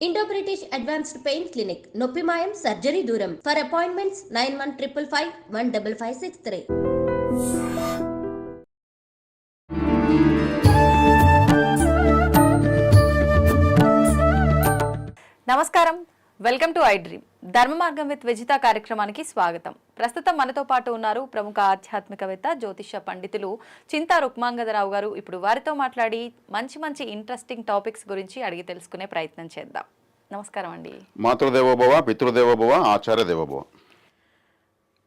Indo British advanced pain clinic నొప్పి మాయం surgery దూరం ఫర్ అపాయింట్మెంట్స్ 9155515563. నమస్కారం, వెల్కమ్ టు ఐ డ్రీమ్. ధర్మ మార్గం విత్ విజిత కార్యక్రమానికి స్వాగతం. ప్రస్తుతం మనతో పాటు ఉన్నారు ప్రముఖ ఆధ్యాత్మికవేత్త జ్యోతిష పండితులు చింతా రుక్మాంగదరావు గారు. ఇప్పుడు వారితో మాట్లాడి మంచి ఇంట్రెస్టింగ్ టాపిక్స్ గురించి అడిగి తెలుసుకునే ప్రయత్నం చేద్దాం. నమస్కారం అండి. మాతృదేవోభవ, పితృదేవోభవ, ఆచార్య దేవోభవ.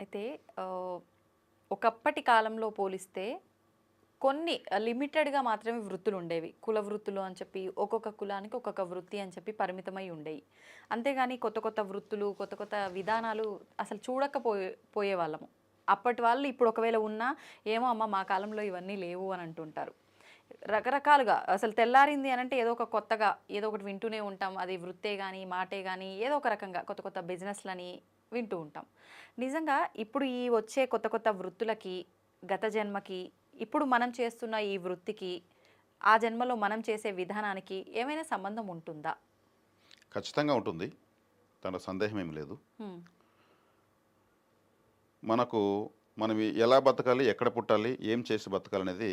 అయితే ఒకప్పటి కాలంలో పోలిస్తే కొన్ని లిమిటెడ్గా మాత్రమే వృత్తులు ఉండేవి. కుల వృత్తులు అని చెప్పి ఒక్కొక్క కులానికి ఒక్కొక్క వృత్తి అని చెప్పి పరిమితమై ఉండేవి. అంతేగాని కొత్త వృత్తులు, కొత్త విధానాలు అసలు పోయేవాళ్ళము. అప్పటి వాళ్ళు ఇప్పుడు ఒకవేళ ఉన్నా ఏమో అమ్మ మా కాలంలో ఇవన్నీ లేవు అని అంటుంటారు. రకరకాలుగా అసలు తెల్లారింది అని అంటే ఏదో ఒక కొత్తగా ఏదో ఒకటి వింటూనే ఉంటాం. అది వృత్తే కానీ మాటే కానీ ఏదో ఒక రకంగా కొత్త బిజినెస్లని వింటూ ఉంటాం. నిజంగా ఇప్పుడు ఈ వచ్చే కొత్త వృత్తులకి, గత జన్మకి, ఇప్పుడు మనం చేస్తున్న ఈ వృత్తికి, ఆ జన్మలో మనం చేసే విధానానికి ఏమైనా సంబంధం ఉంటుందా? ఖచ్చితంగా ఉంటుంది, దాంట్లో సందేహం ఏమి లేదు. మనం ఎలా బతకాలి, ఎక్కడ పుట్టాలి, ఏం చేసి బతకాలి అనేది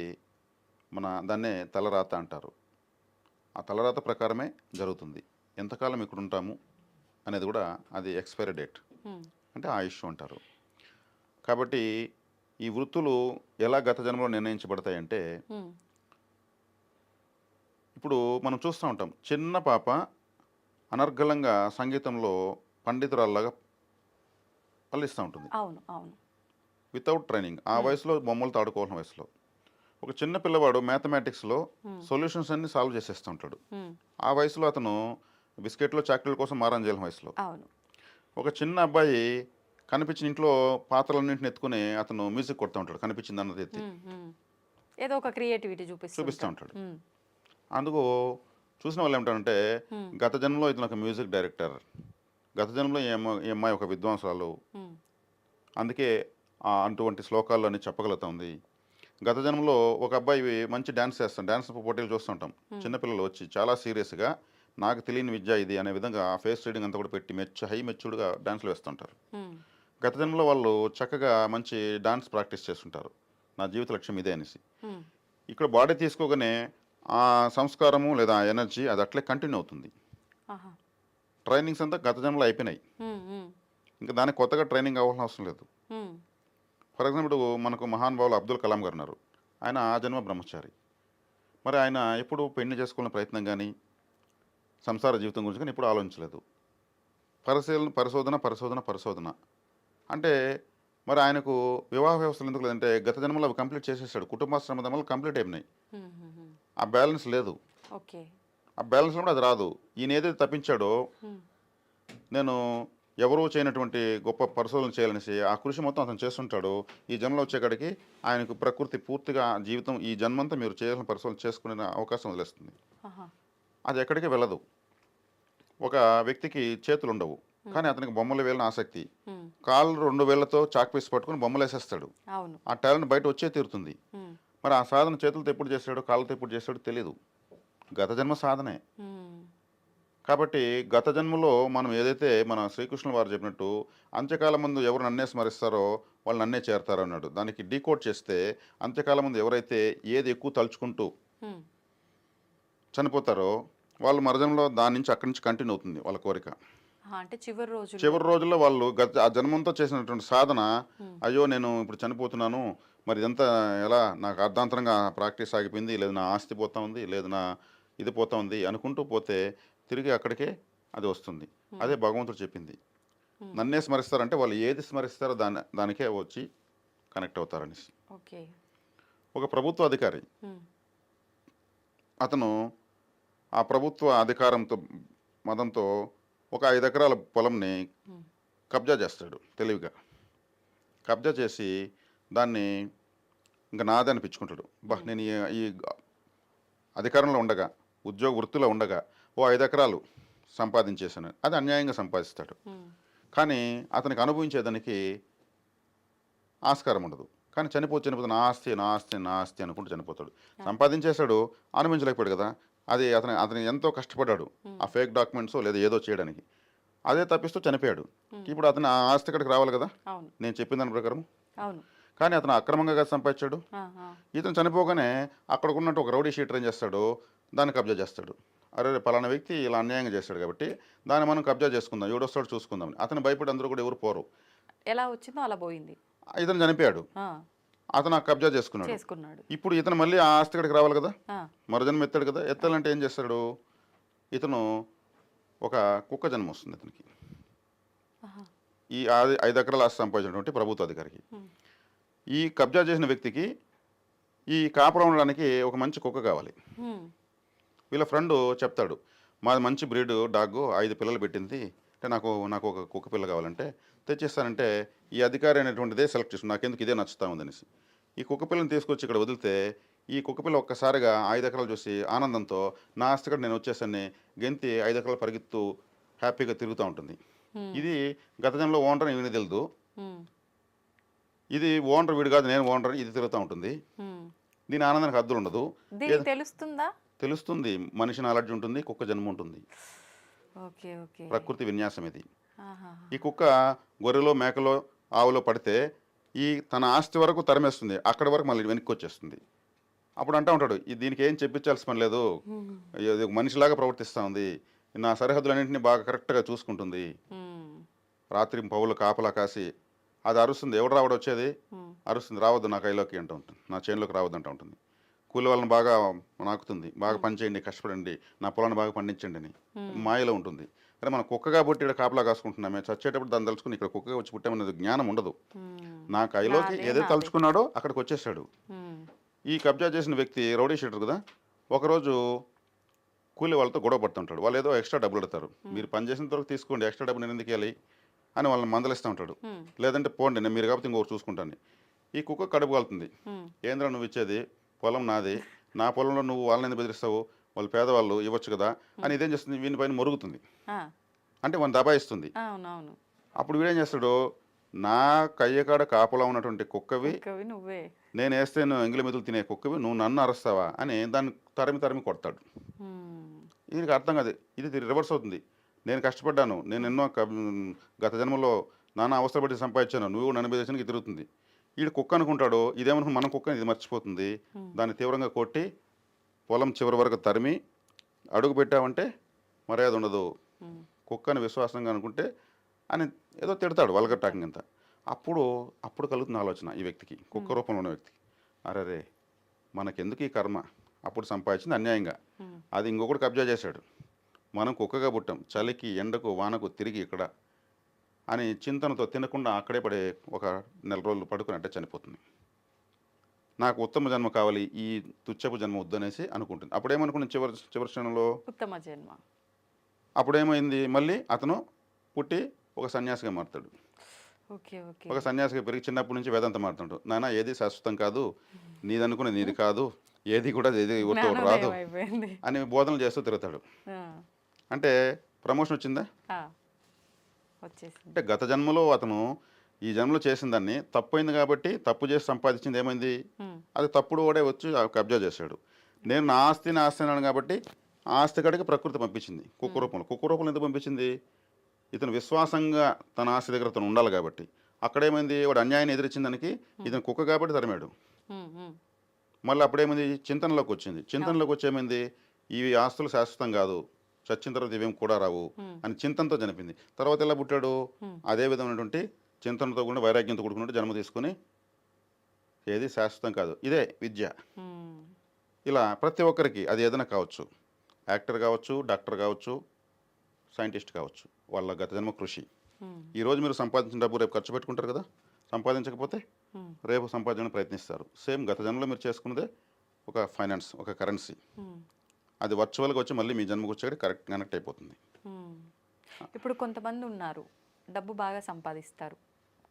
దాన్నే తలరాత అంటారు. ఆ తలరాత ప్రకారమే జరుగుతుంది. ఎంతకాలం ఇక్కడ ఉంటాము అనేది కూడా అది ఎక్స్పైరీ డేట్, అంటే ఆయుష్ అంటారు. కాబట్టి ఈ వృత్తులు ఎలా గత జన్మలో నిర్ణయించబడతాయంటే, ఇప్పుడు మనం చూస్తూ ఉంటాం, చిన్న పాప అనర్గళంగా సంగీతంలో పండితురాల్లాగా పల్లిస్తూ ఉంటుంది. అవును అవును, వితౌట్ ట్రైనింగ్. ఆ వయసులో బొమ్మలతో ఆడుకోవాల్సిన వయసులో ఒక చిన్న పిల్లవాడు మ్యాథమెటిక్స్లో సొల్యూషన్స్ అన్ని సాల్వ్ చేసేస్తూ ఉంటాడు. ఆ వయసులో అతను బిస్కెట్లో చాక్లెట్ల కోసం మారం చేయాల్సిన వయసులో. ఒక చిన్న అబ్బాయి కనిపించిన ఇంట్లో పాత్రలన్నింటిని ఎత్తుకుని అతను మ్యూజిక్ కొడుతూ ఉంటాడు, కనిపించింది అన్నది ఎత్తి ఏదో ఒక క్రియేటివిటీ చూపిస్తూ ఉంటాడు. అందుకు చూసిన వాళ్ళు ఏమిటంటే, గత జన్మలో ఇతను ఒక మ్యూజిక్ డైరెక్టర్, గత జన్మలో ఈ అమ్మాయి ఒక విద్వాంసురాలు, అందుకే అటువంటి శ్లోకాల్లోని చెప్పగలుగుతుంది. గత జన్మలో ఒక అబ్బాయి మంచి డ్యాన్స్ చేస్తాం, డ్యాన్స్ పోటీలు చూస్తుంటాం. చిన్నపిల్లలు వచ్చి చాలా సీరియస్గా నాకు తెలియని విద్య ఇది అనే విధంగా ఫేస్ రీడింగ్ అంతా కూడా పెట్టి హై మెచ్యూర్డ్గా డ్యాన్స్లు వేస్తుంటారు. గత జన్మలో వాళ్ళు చక్కగా మంచి డాన్స్ ప్రాక్టీస్ చేస్తుంటారు, నా జీవిత లక్ష్యం ఇదే అనేసి. ఇక్కడ బాడీ తీసుకోగానే ఆ సంస్కారము లేదా ఎనర్జీ అది అట్లే కంటిన్యూ అవుతుంది. ట్రైనింగ్స్ అంతా గత జన్మలో అయిపోయినాయి, ఇంకా దానికి కొత్తగా ట్రైనింగ్ అవ్వాల్సిన అవసరం లేదు. ఫర్ ఎగ్జాంపుల్ మనకు మహానుభావులు అబ్దుల్ కలాం గారు ఉన్నారు. ఆయన ఆ జన్మ బ్రహ్మచారి. మరి ఆయన ఎప్పుడు పెళ్లి చేసుకునే ప్రయత్నం కానీ సంసార జీవితం గురించి కానీ ఎప్పుడు ఆలోచించలేదు. పరిశోధన అంటే మరి ఆయనకు వివాహ వ్యవస్థలు ఎందుకు లేదంటే గత జన్మలో అవి కంప్లీట్ చేసేసాడు. కుటుంబాశ్రమ ధర్మాలు కంప్లీట్ అయిపోయినాయి, ఆ బ్యాలెన్స్ లేదు. ఆ బ్యాలెన్స్ కూడా అది రాదు. ఈయన ఏదైతే తప్పించాడో, నేను ఎవరూ చేయనటువంటి గొప్ప పరిశోధన చేయాలనేసి ఆ కృషి మొత్తం అతను చేస్తుంటాడు. ఈ జన్మలో వచ్చేకాడికి ఆయనకు ప్రకృతి పూర్తిగా జీవితం ఈ జన్మంతా మీరు చేయాల్సిన పరిశోధన చేసుకునే అవకాశం వదిలేస్తుంది. అది ఎక్కడికి వెళ్ళదు. ఒక వ్యక్తికి చేతులు ఉండవు కానీ అతనికి బొమ్మలు వేయాలని ఆసక్తి, కాళ్ళు 2 వేళ్లతో చాక్ పీస్ పట్టుకుని బొమ్మలు వేసేస్తాడు. ఆ టాలెంట్ బయట వచ్చే తీరుతుంది. మరి ఆ సాధన చేతులతో ఎప్పుడు చేస్తాడో కాళ్ళతో ఎప్పుడు చేస్తాడో తెలియదు, గత జన్మ సాధనే. కాబట్టి గత జన్మలో మనం ఏదైతే మన శ్రీకృష్ణుల వారు చెప్పినట్టు అంత్యకాలం ముందు ఎవరు నన్నే స్మరిస్తారో వాళ్ళు నన్నే చేరతారు అన్నాడు. దానికి డీకోడ్ చేస్తే అంత్యకాలం ముందు ఎవరైతే ఏది ఎక్కువ తలుచుకుంటూ చనిపోతారో వాళ్ళు మరజన్మలో దాని నుంచి అక్కడి నుంచి కంటిన్యూ అవుతుంది వాళ్ళ కోరిక. అంటే చివరి రోజుల్లో వాళ్ళు ఆ జన్మంతో చేసినటువంటి సాధన, అయ్యో నేను ఇప్పుడు చనిపోతున్నాను, మరి ఇదంతా ఎలా నాకు అర్ధాంతరంగా ప్రాక్టీస్ ఆగిపోయింది, లేదు నా ఆస్తి పోతా ఉంది, లేదు నా ఇది పోతా ఉంది అనుకుంటూ పోతే తిరిగి అక్కడికే అది వస్తుంది. అదే భగవంతుడు చెప్పింది, నన్నే స్మరిస్తారంటే వాళ్ళు ఏది స్మరిస్తారో దానికే వచ్చి కనెక్ట్ అవుతారనేసి. ఒక ప్రభుత్వ అధికారి, అతను ఆ ప్రభుత్వ అధికారంతో మదంతో ఒక 5 ఎకరాల పొలంని కబ్జా చేస్తాడు. తెలివిగా కబ్జా చేసి దాన్ని ఇంకా నాదే అనిపించుకుంటాడు. నేను ఈ అధికారంలో ఉండగా, ఉద్యోగ వృత్తిలో ఉండగా ఓ 5 ఎకరాలు సంపాదించేసాను, అది అన్యాయంగా సంపాదిస్తాడు. కానీ అతనికి అనుభవించేదానికి ఆస్కారం ఉండదు. కానీ చనిపోతే నా ఆస్తి అనుకుంటూ చనిపోతాడు. సంపాదించేశాడు, అనుభవించలేకపోయాడు కదా, అది అతను ఎంతో కష్టపడ్డాడు ఆ ఫేక్ డాక్యుమెంట్స్ లేదా ఏదో చేయడానికి. అదే తప్పిస్తూ చనిపోయాడు. ఇప్పుడు అతను ఆ ఆస్తి ఇక్కడికి రావాలి కదా, అవును. నేను చెప్పిన దాని ప్రకారం. అవును. కానీ అతను అక్రమంగా కదా సంపాదించాడు. ఆ, ఆ. ఇతను చనిపోగానే అక్కడ ఉన్నట్టు ఒక రౌడీ షీటర్ ఏం చేస్తాడు, దాన్ని కబ్జా చేస్తాడు. అరే రే, పలానా వ్యక్తి ఇలా అన్యాయంగా చేస్తాడు కాబట్టి దాన్ని మనం కబ్జా చేసుకుందాం, ఎవడొస్తాడు చూసుకుందాం. అతను భయపడి అందరూ కూడా ఎవరు పోరు. ఎలా వచ్చిందో అలా పోయింది. ఇతను చనిపోయాడు, ఆ, అతను ఆ కబ్జా చేసుకున్నాడు. చేసుకున్నాడు. ఇప్పుడు ఇతను మళ్ళీ ఆ ఆస్తి ఇక్కడికి రావాలి కదా, ఆ, మరుజన్మ ఎత్తాడు కదా. ఎత్తాలంటే ఏం చేస్తాడు, ఇతను ఒక కుక్క జన్మ వస్తుంది ఇతనికి. ఆహా. ఈ 5 ఎకరాల ఆస్తి సంపాదించినటువంటి ప్రభుత్వ అధికారికి. ఉమ్, ఈ కబ్జా చేసిన వ్యక్తికి ఈ కాపురం ఉండడానికి ఒక మంచి కుక్క కావాలి. ఉమ్, వీళ్ళ ఫ్రెండ్ చెప్తాడు, మాది మంచి బ్రీడ్ డాగ్ 5 పిల్లలు పెట్టింది, అంటే నాకు నాకు ఒక కుక్క పిల్ల కావాలంటే తెచ్చిస్తానంటే ఈ అధికారి అనేటువంటిదే సెలెక్ట్ చేసుకుని నాకెందుకు ఇదే నచ్చుతా ఉందనేసి ఈ కుక్క పిల్లని తీసుకొచ్చి ఇక్కడ వదిలితే ఈ కుక్క పిల్ల ఒక్కసారిగా 5 ఎకరాలు చూసి ఆనందంతో నా ఆస్తి కూడా నేను వచ్చేసాన్ని గెంతి 5 ఎకరాలు పరిగెత్తు హ్యాపీగా తిరుగుతూ ఉంటుంది. ఇది గత జన్మలో ఓనర్ ఈయన తెలియదు, ఉమ్, ఇది ఓనర్ వీడు కాదు నేను ఓనర్, ఇది తిరుగుతూ ఉంటుంది. ఉమ్. దీని ఆనందానికి హద్దులు ఉండదు. దీనికి తెలుస్తుందా? తెలుస్తుంది, మనిషి నాలెడ్జ్ ఉంటుంది, కుక్క జన్మ ఉంటుంది. Okay, okay. ప్రకృతి విన్యాసం ఇది. ఆహా. ఈ కుక్క గొర్రెలో మేకలో ఆవులో పడితే ఈ తన ఆస్తి వరకు తరిమేస్తుంది, అక్కడి వరకు మళ్ళీ వెనక్కి వచ్చేస్తుంది. అప్పుడు అంటూ ఉంటాడు, దీనికి ఏం చెప్పించాల్సిన పని లేదు, ఉమ్, ఇది ఒక మనిషిలాగా ప్రవర్తిస్తూ ఉంది, నా సరిహద్దులన్నింటినీ బాగా కరెక్ట్గా చూసుకుంటుంది. ఉమ్, రాత్రి పౌలు కాపలా కాసి అది అరుస్తుంది, ఎవడు రావడం వచ్చేది ఉమ్, అరుస్తుంది, రావద్దు నా కైలోకి అంటూ ఉంటుంది, నా చేనులోకి రావద్దు అంటూ ఉంటుంది. కూలి వాళ్ళని బాగా నాకుతుంది, బాగా పని చేయండి, కష్టపడండి, నా పొలాన్ని బాగా పండించండి అని మాయలో ఉంటుంది. కానీ మనం కుక్కగా పుట్టి ఇక్కడ కాపలా కాసుకుంటున్నామే, చచ్చేటప్పుడు దాన్ని తలుచుకుని ఇక్కడ కుక్కగా వచ్చి పుట్టామనేది జ్ఞానం ఉండదు. ఉమ్, నా కైలోకి నాదే, ఏదైతే నాదే. తలుచుకున్నాడో అక్కడికి వచ్చేసాడు. ఉమ్, ఈ కబ్జా చేసిన వ్యక్తి రౌడీ షీటర్ కదా, ఒకరోజు కూలి వాళ్ళతో గొడవ పడుతుంటాడు. వాళ్ళు ఏదో ఎక్స్ట్రా డబ్బులు అడతారు, మీరు పని చేసిన తర్వాత తీసుకోండి, ఎక్స్ట్రా డబ్బు నేను ఎందుకు ఇవ్వాలి అని వాళ్ళని మందలిస్తూ ఉంటాడు. ఉమ్, లేదంటే పోండి, నేను మీరు కాబట్టి ఇంకొకటి చూసుకుంటాను. ఈ కుక్క కడుపు కాలుతుంది, ఉమ్, ఏంద్రా నువ్వు ఇచ్చేది, పొలం నాది, నా పొలంలో నువ్వు వాళ్ళని ఎందుకు బెదిరిస్తావు, వాళ్ళు పేదవాళ్ళు ఇవ్వచ్చు కదా అని ఇదేం చేస్తుంది, వీని పైన మొరుగుతుంది, ఆ, అంటే వాళ్ళని దబాయిస్తుంది. అవునవును. అప్పుడు వీడేం చేస్తాడు, నా కయ్యకాడ కాపలా ఉన్నటువంటి కుక్కవి, కవి నువ్వే. నేను వేస్తే నువ్వు ఎంగిలి మెతులు తినే కుక్కవి, నువ్వు నన్ను అరుస్తావా అని దాన్ని తరిమి తరిమి కొడతాడు. ఉమ్, దీనికి అర్థం కాదు, ఇది రివర్స్ అవుతుంది. నేను కష్టపడ్డాను, నేను ఎన్నో గత జన్మలో నానా అవసరపడి సంపాదించాను, నువ్వు నన్ను బెదిరించడానికి తిరుగుతుంది. వీడు కుక్క అనుకుంటాడు, ఇదేమనుకుని మన కుక్క ఇది మర్చిపోతుంది. దాన్ని తీవ్రంగా కొట్టి పొలం చివరి వరకు తరిమి అడుగు పెట్టావంటే మర్యాద ఉండదు, ఉమ్, కుక్కని విశ్వాసంగా అనుకుంటే అని ఏదో తిడతాడు వల్గర్ టాకింగ్ అంతా. అప్పుడు కలుగుతున్న ఆలోచన ఈ వ్యక్తికి, కుక్క రూపంలో ఉన్న వ్యక్తికి, అరే మనకెందుకు ఈ కర్మ, అప్పుడు సంపాదించింది అన్యాయంగా, ఉమ్, అది ఇంకొకటి కబ్జా చేశాడు, మనం కుక్కగా పుట్టాం, చలికి ఎండకు వానకు తిరిగి ఇక్కడ అని చింతనతో తినకుండా అక్కడే పడే ఒక 1 నెల రోజులు పడుకుని అంటే చనిపోతుంది. నాకు ఉత్తమ జన్మ కావాలి, ఈ తుచ్చపు జన్మ వద్దనేసి అనుకుంటుంది. అప్పుడేమనుకున్న చివరి క్షణంలో ఉత్తమ జన్మ. అప్పుడేమైంది, మళ్ళీ అతను పుట్టి ఒక సన్యాసిగా మారుతాడు. Okay, okay. ఒక సన్యాసిగా పెరిగి చిన్నప్పటి నుంచి వేదాంతం మారుతుంటాడు. నాన్న ఏది శాశ్వతం కాదు, నీదనుకున్నది నీది కాదు, ఏది కూడా ఏది ఒకటి రాదు జ్ఞానోదయం అయిపోయింది. అని బోధనలు చేస్తూ తిరుగుతాడు. ఆ, అంటే ప్రమోషన్ వచ్చిందా, ఆ, వచ్చేసింది. అంటే గత జన్మలో అతను ఈ జన్మలో చేసిన దాన్ని తప్పైంది కాబట్టి తప్పు చేసి సంపాదించింది ఏమైంది, ఉమ్, అది తప్పుడు వాడే వచ్చి కబ్జా చేశాడు. నేను నా ఆస్తిని అన్నాను కాబట్టి ఆ ఆస్తి కాడికి ప్రకృతి పంపించింది కుక్క రూపంలో. కుక్క రూపంలో ఎందుకు పంపించింది, ఇతను విశ్వాసంగా తన ఆస్తి దగ్గర తను ఉండాలి కాబట్టి. అక్కడేమైంది, వాడు అన్యాయాన్ని ఎదిరించిన దానికి ఇతను కుక్క కాబట్టి తరిమాడు. ఉమ్, ఉమ్, మళ్ళీ అప్పుడేమైంది, చింతనలోకి వచ్చింది. చింతనలోకి వచ్చేమైంది, ఈ ఆస్తులు శాశ్వతం కాదు, చచ్చిన తర్వాత ఇవేం కూడా రావు అని చింతనతో చనిపోయింది. తర్వాత ఎలా పుట్టాడు, అదే విధమైనటువంటి చింతనతో కూడా వైరాగ్యంతో కూడుకున్నట్టు జన్మ తీసుకుని ఏది శాశ్వతం కాదు, ఇదే విద్య. ఉమ్, ఇలా ప్రతి ఒక్కరికి అది ఏదైనా కావచ్చు, యాక్టర్ కావచ్చు, డాక్టర్ కావచ్చు, సైంటిస్ట్ కావచ్చు, వాళ్ళ గత జన్మ కృషి. ఉమ్, ఈరోజు మీరు సంపాదించిన డబ్బు రేపు ఖర్చు పెట్టుకుంటారు కదా, సంపాదించకపోతే ఉమ్, రేపు సంపాదించడానికి ప్రయత్నిస్తారు. సేమ్ గత జన్మలో మీరు చేసుకున్నదే ఒక ఫైనాన్స్, ఒక కరెన్సీ, ఉమ్, అది వర్చువల్గా వచ్చి మళ్ళీ మీ జన్మకు వచ్చేది కనెక్ట్ అయిపోతుంది. ఉమ్. ఇప్పుడు కొంతమంది ఉన్నారు, డబ్బు బాగా సంపాదిస్తారు,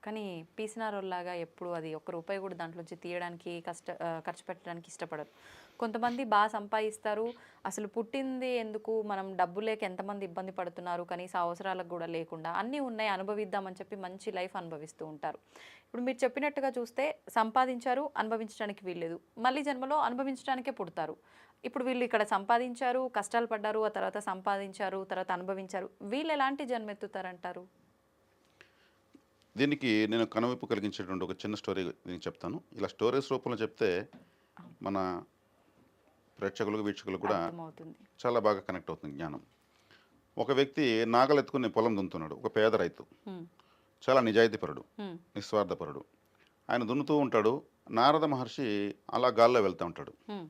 కానీ పీసినారోల్లాగా ఎప్పుడు అది ఒక్క రూపాయి కూడా దాంట్లోంచి తీయడానికి ఖర్చు పెట్టడానికి ఇష్టపడరు. కొంతమంది బాగా సంపాదిస్తారు, అసలు పుట్టింది ఎందుకు, మనం డబ్బు లేక ఎంతమంది ఇబ్బంది పడుతున్నారు, కనీస అవసరాలకు కూడా లేకుండా అన్నీ ఉన్నాయి అనుభవిద్దామని చెప్పి మంచి లైఫ్ అనుభవిస్తూ ఉంటారు. ఇప్పుడు మీరు చెప్పినట్టుగా చూస్తే సంపాదించారు, అనుభవించడానికి వీల్లేదు, మళ్ళీ జన్మలో అనుభవించడానికే పుడతారు. ఇప్పుడు వీళ్ళు ఇక్కడ సంపాదించారు, కష్టాలు పడ్డారు, ఆ తర్వాత సంపాదించారు, తర్వాత అనుభవించారు. వీళ్ళు ఎలాంటి జన్మెత్తుతారంటారు? దీనికి నేను కనువిప్పు కలిగించేటువంటి ఒక చిన్న స్టోరీ నేను చెప్తాను. ఇలా స్టోరీస్ రూపంలో చెప్తే మన ప్రేక్షకులకు, వీక్షకులకు కూడా అర్థమవుతుంది. చాలా బాగా కనెక్ట్ అవుతుంది జ్ఞానం. ఒక వ్యక్తి నాగలు ఎత్తుకుని పొలం దున్నుతున్నాడు. ఒక పేద రైతు, హ్మ్. చాలా నిజాయితీపరుడు, హ్మ్. నిస్వార్థపరుడు. ఆయన దున్నుతూ ఉంటాడు. నారద మహర్షి అలా గాల్లో వెళ్తూ ఉంటాడు. హ్మ్.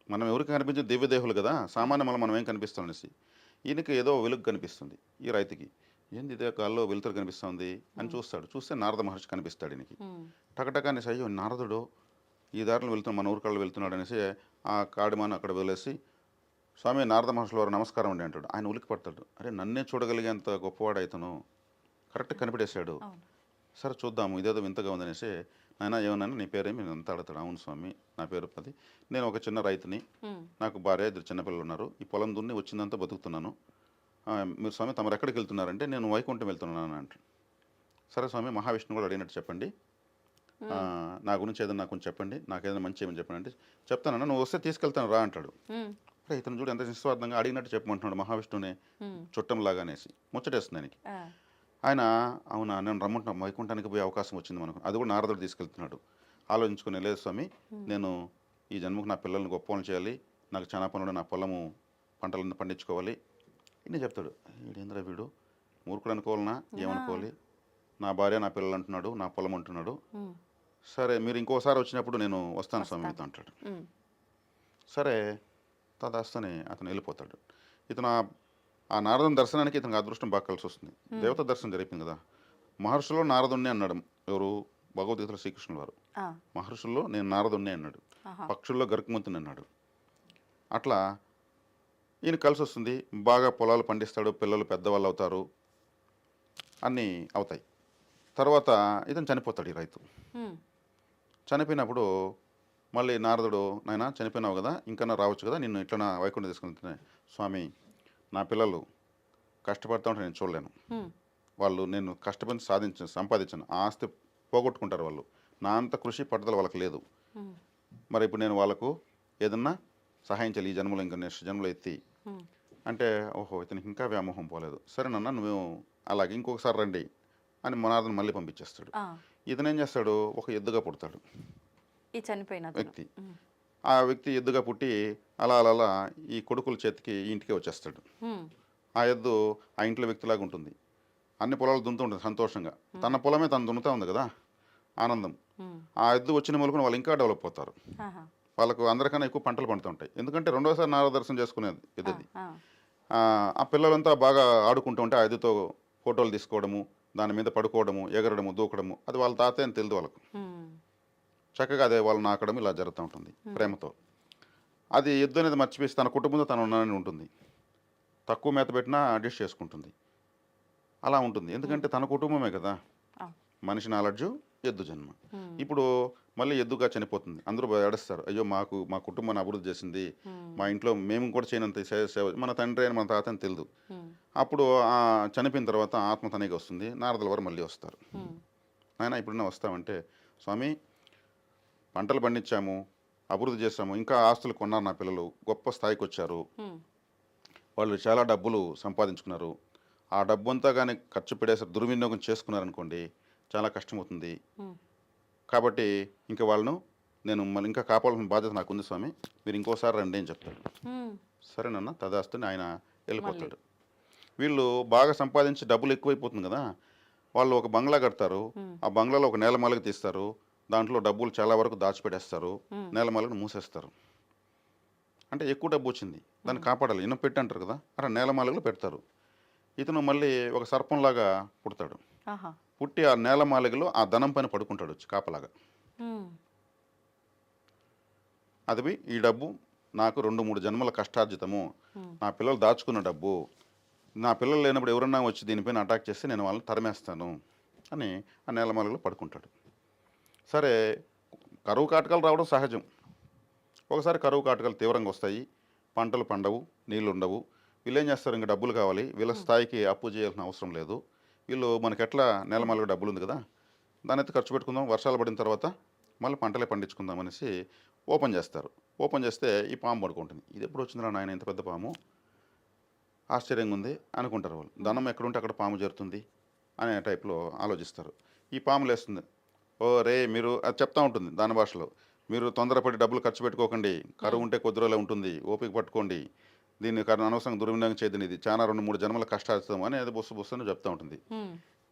మనం ఎవరికి కనిపించే దివ్యదేహులు కదా, సామాన్య మనం ఏం కనిపిస్తాం అనేసి ఈయనకి ఏదో వెలుగు కనిపిస్తుంది. ఈ రైతుకి ఏంది ఇదే గాల్లో వెలుతురు కనిపిస్తుంది అని చూస్తాడు. చూస్తే నారద మహర్షి కనిపిస్తాడు ఈయనకి. హ్మ్. టకటకాని అయ్యో నారదుడు ఈ దారిలో వెళ్తున్నా మన ఊరికాళ్ళు వెళ్తున్నాడు అనేసి ఆ కాడిమాను అక్కడ వదిలేసి, స్వామి నారద మహర్షుల వారు నమస్కారం అండి అంటాడు. ఆయన ఉలికి పడతాడు. అరే నన్నే చూడగలిగేంత గొప్పవాడు అయితను కరెక్ట్ కనిపెట్టేశాడు. అవును. సరే చూద్దాము ఇదేదో వింతగా ఉందనేసి, నాయన ఏమన్నా నీ పేరేమి అంతా అడతాడు. అవును స్వామి నా పేరు పది, నేను ఒక చిన్న రైతుని, హ్మ్. నాకు భార్య, 2 చిన్నపిల్లలు ఉన్నారు, ఈ పొలం దున్ని వచ్చిందంతా బతుకుతున్నాను. మీరు స్వామి తమరు ఎక్కడికి వెళ్తున్నారంటే నేను వైకుంఠం వెళ్తున్నాను అంటాడు. సరే స్వామి మహావిష్ణువు కూడా అడిగినట్టు చెప్పండి, నా గురించి ఏదైనా నాకు కొంచెం చెప్పండి, నాకు ఏదైనా మంచి ఏమని చెప్పండి అంటే, చెప్తానన్నా నువ్వు వస్తే తీసుకెళ్తాను రా అంటాడు. హ్మ్. అరే ఇతను చూడు ఎంత నిస్వార్థంగా అడిగినట్టు చెప్పమంటున్నాడు మహావిష్ణువునే హ్మ్. చుట్టంలాగా అనేసి ముచ్చటేస్తుంది ఆయనకి. ఆ. ఆయన అవునా నేను రమ్మంటున్నా వైకుంఠానికి పోయే అవకాశం వచ్చింది మనకు, అది కూడా నారదుడు తీసుకెళ్తున్నాడు. ఆలోచించుకుని లేదు స్వామి, నేను ఈ జన్మకు నా పిల్లల్ని గొప్ప వాళ్ళని చేయాలి, నాకు చాలా పనులు, నా పొలము పంటలను పండించుకోవాలి ఇన్ని చెప్తాడు. వీడేంద్ర వీడు మూర్ఖుడు అనుకోవాలనా ఏమనుకోవాలి, నా భార్య నా పిల్లలు అంటున్నాడు, నా పొలం అంటున్నాడు. హ్మ్. సరే మీరు ఇంకోసారి వచ్చినప్పుడు నేను వస్తాను స్వామి మీతో అంటాడు. హ్మ్. సరే తదాస్తని అతను వెళ్ళిపోతాడు. ఇతను ఆ నారదుని దర్శనానికి ఇతనికి అదృష్టం బాగా కలిసి వస్తుంది. దేవత దర్శనం జరిపింది కదా. మహర్షుల్లో నారదుణ్ణి అన్నాడు ఎవరు, భగవద్గీతలో శ్రీకృష్ణుల వారు. ఆ. మహర్షుల్లో నేను నారదుణ్ణి అన్నాడు, ఆహా. పక్షుల్లో గరుకుమంతుని అన్నాడు. అట్లా ఈయన కలిసి వస్తుంది, బాగా పొలాలు పండిస్తాడు, పిల్లలు పెద్దవాళ్ళు అవుతారు, అన్నీ అవుతాయి. తర్వాత ఇతను చనిపోతాడు ఈ రైతు. హ్మ్. చనిపోయినప్పుడు మళ్ళీ నారదుడు, నాయన చనిపోయినావు కదా ఇంకన్నా రావచ్చు కదా, నిన్ను ఇట్లా నా వైకుంఠం తీసుకెళ్తున్నాయి. స్వామి నా పిల్లలు కష్టపడతా ఉంటే నేను చూడలేను, హ్మ్. వాళ్ళు నేను కష్టపడి సంపాదించాను ఆ ఆస్తి పోగొట్టుకుంటారు వాళ్ళు, నా అంత కృషి పట్టుదల వాళ్ళకి లేదు. హ్మ్. మరి ఇప్పుడు నేను వాళ్ళకు ఏదన్నా సహాయం చేయాలి ఈ జన్మలో, ఇంకా నెక్స్ట్ జన్మలో ఎత్తి హ్మ్. అంటే, ఓహో ఇతనికి ఇంకా వ్యామోహం పోలేదు, సరేనన్నా నువ్వు అలాగే ఇంకొకసారి రండి అని మనార్దను మళ్ళీ పంపించేస్తాడు. ఆ. ఇతను ఏం చేస్తాడు, ఒక ఎద్దుగా పుడతాడు ఈ చనిపోయిన అతను. వ్యక్తి. హ్మ్. ఆ వ్యక్తి ఎద్దుగా పుట్టి అలా అలా అలా ఈ కొడుకుల చేతికి ఈ ఇంటికే వచ్చేస్తాడు. హ్మ్. ఆ ఎద్దు ఆ ఇంట్లో వ్యక్తిలాగా ఉంటుంది, అన్ని పొలాలు దున్నుతూ ఉంటుంది సంతోషంగా, తన పొలమే తను దున్నుతూ ఉంది కదా, ఆనందం. హ్మ్. ఆ ఎద్దు వచ్చిన మూలకుని వాళ్ళు ఇంకా డెవలప్ అవుతారు, ఆహా. వాళ్ళకు అందరికన్నా ఎక్కువ పంటలు పండుతూ ఉంటాయి. ఎందుకంటే రెండోసారి నారద దర్శనం చేసుకునేది ఆ. పెద్దది. ఆ. ఆ పిల్లలంతా బాగా ఆడుకుంటూ ఉంటే ఆ ఎద్దుతో ఫోటోలు తీసుకోవడము, దాని మీద పడుకోవడము, ఎగరడము, దూకడము, అది వాళ్ళ తాతే అని తెలియదు వాళ్ళకు. హ్మ్. చక్కగా అదే వాళ్ళు నాకడం ఇలా జరుగుతూ ఉంటుంది ప్రేమతో. అది ఎద్దు అనేది మర్చిపోయి తన కుటుంబంతో తను ఉన్నానని ఉంటుంది, తక్కువ మేత పెట్టినా అడ్జస్ట్ చేసుకుంటుంది, అలా ఉంటుంది. ఎందుకంటే తన కుటుంబమే కదా. ఆ. మనిషి నాలెడ్జు, ఎద్దు జన్మ. హ్మ్. ఇప్పుడు మళ్ళీ ఎద్దుగా చనిపోతుంది, అందరూ ఏడుస్తారు, అయ్యో మాకు మా కుటుంబాన్ని అభివృద్ధి చేసింది, హ్మ్. మా ఇంట్లో మేము కూడా చేయనంత సేవ మన తండ్రి అని మన తాత అని తెలియదు. హ్మ్. అప్పుడు ఆ చనిపోయిన తర్వాత ఆత్మ తనకి వస్తుంది, నారదుల వారు మళ్ళీ వస్తారు. హ్మ్. నాయన ఇప్పుడున్నా వస్తామంటే, స్వామి పంటలు పండించాము, అభివృద్ధి చేశాము, ఇంకా ఆస్తులు కొన్నారు, నా పిల్లలు గొప్ప స్థాయికి వచ్చారు, హ్మ్. వాళ్ళు చాలా డబ్బులు సంపాదించుకున్నారు, ఆ డబ్బు అంతా కానీ ఖర్చు పెడేసి దుర్వినియోగం చేసుకున్నారనుకోండి చాలా కష్టమవుతుంది. హ్మ్. కాబట్టి ఇంకా వాళ్ళను నేను మళ్ళీ ఇంకా కాపాడాల్సిన బాధ్యత నాకు ఉంది స్వామి, మీరు ఇంకోసారి రండి అని చెప్తాడు. హ్మ్. సరేనన్న తదాస్తుని ఆయన మళ్ళీ. వెళ్ళిపోతాడు. వీళ్ళు బాగా సంపాదించి డబ్బులు ఎక్కువైపోతుంది కదా, వాళ్ళు ఒక బంగ్లా కడతారు, హ్మ్. ఆ బంగ్లాలో ఒక నేలమాలిక తీస్తారు, దాంట్లో డబ్బులు చాలా వరకు దాచిపెట్టేస్తారు, హ్మ్. నేలమాలికను మూసేస్తారు. అంటే ఎక్కువ డబ్బు వచ్చింది, దాన్ని కాపాడాలి, ఇన్న పెట్టి అంటారు కదా, అలా నేలమాలికలో పెడతారు. ఇతను మళ్ళీ ఒక సర్పంలాగా పుడతాడు. ఆహా. పుట్టి ఆ నేలమాలికలో ఆ ధనం పైన పడుకుంటాడు వచ్చి కాపలాగా. హ్మ్. అది ఈ డబ్బు నాకు 2-3 జన్మల కష్టార్జితము, హ్మ్. నా పిల్లలు దాచుకున్న డబ్బు, నా పిల్లలు లేనప్పుడు ఎవరన్నా వచ్చి దీనిపైన అటాక్ చేస్తే నేను వాళ్ళని తరిమేస్తాను అని ఆ నేలమాలికలో పడుకుంటాడు. సరే కరువు కాటకాలు రావడం సహజం. ఒకసారి కరువు కాటకాలు తీవ్రంగా వస్తాయి, పంటలు పండవు, నీళ్లు ఉండవు. వీళ్ళు ఏం చేస్తారు, ఇంకా డబ్బులు కావాలి, వీళ్ళ స్థాయికి అప్పు చేయాల్సిన అవసరం లేదు, వీళ్ళు మనకెట్లా నేలమాలిక డబ్బులు ఉంది కదా, దాని అయితే ఖర్చు పెట్టుకుందాం, వర్షాలు పడిన తర్వాత మళ్ళీ పంటలే పండించుకుందాం అనేసి ఓపెన్ చేస్తారు. ఓపెన్ చేస్తే ఈ పాము పడుకుంటుంది. ఇది ఎప్పుడు వచ్చిందిరా నాయన ఇంత పెద్ద పాము, ఆశ్చర్యంగా ఉంది అనుకుంటారు వాళ్ళు. ధనం ఎక్కడుంటే అక్కడ పాము జరుగుతుంది అనే టైప్లో ఆలోచిస్తారు. ఈ పాము లేస్తుంది, ఓ రే మీరు అది చెప్తా ఉంటుంది దాని భాషలో, మీరు తొందరపడి డబ్బులు ఖర్చు పెట్టుకోకండి, కరువు ఉంటే కొద్ది రోజులే ఉంటుంది, ఓపిక పట్టుకోండి, దీన్ని అనవసరంగా దుర్వినియోగం చేయదని, ఇది చాలా 2-3 జన్మల కష్టాలు అని అది బుస్సు అని చెప్తా ఉంటుంది.